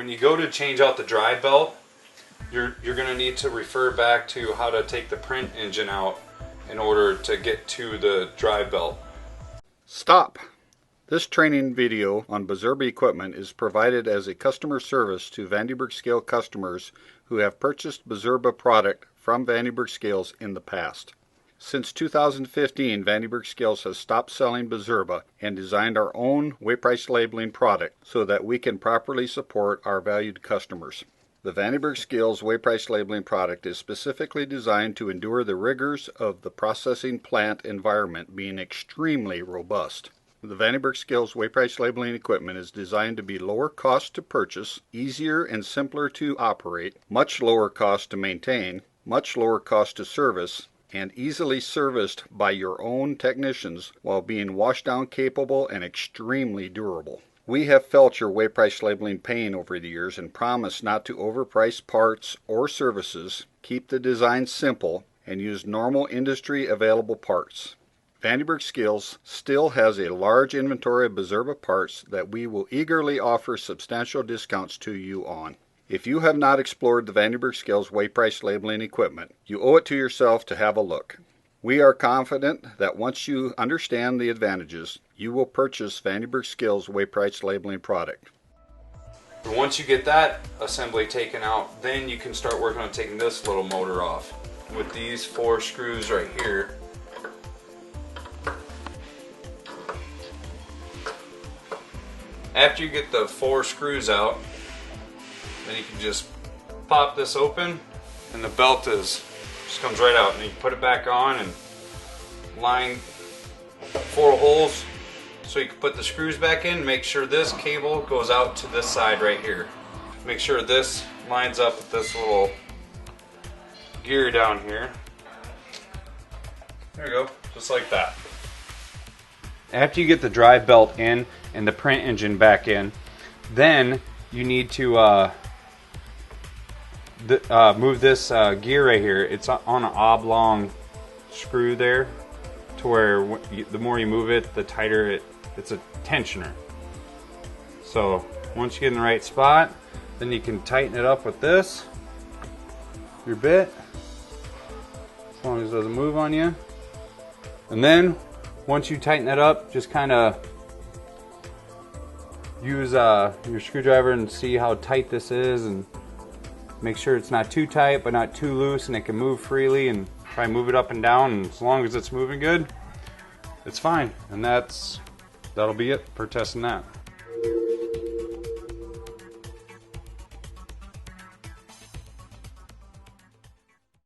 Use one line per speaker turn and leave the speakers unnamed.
when you go to change out the drive belt, you're going to need to refer back to how to take the print engine out in order to get to the drive belt.
Stop! This training video on Bizerba equipment is provided as a customer service to Vande scale customers who have purchased Bizerba product from Vande scales in the past. Since 2015, Vande scales has stopped selling Bizerba and designed our own weight price labeling product so that we can properly support our valued customers. The Vande scales weight price labeling product is specifically designed to endure the rigors of the processing plant environment, being extremely robust. The Vande scales weight price labeling equipment is designed to be lower cost to purchase, easier and simpler to operate, much lower cost to maintain, much lower cost to service, and easily serviced by your own technicians while being washdown capable and extremely durable. We have felt your weight price labeling pain over the years and promise not to overprice parts or services, keep the design simple, and use normal industry available parts. Vande Scales still has a large inventory of Bizerba parts that we will eagerly offer substantial discounts to you on. If you have not explored the Vande Scales weight price labeling equipment, you owe it to yourself to have a look. We are confident that once you understand the advantages, you will purchase Vande scales weight price labeling product.
Once you get that assembly taken out, then you can start working on taking this little motor off with these 4 screws right here. After you get the 4 screws out, then you can just pop this open and the belt just comes right out, and you put it back on and line 4 holes so you can put the screws back in. Make sure this cable goes out to this side right here. Make sure this lines up with this little gear down here. There you go, just like that. After you get the drive belt in and the print engine back in, then you need to move this gear right here. It's on an oblong screw there, to where the more you move it, the tighter it's a tensioner. So once you get in the right spot, then you can tighten it up with this, your bit, as long as it doesn't move on you. And then once you tighten it up, just kind of use your screwdriver and see how tight this is, and make sure it's not too tight but not too loose, and it can move freely, and try and move it up and down, and as long as it's moving good, it's fine. And that'll be it for testing that.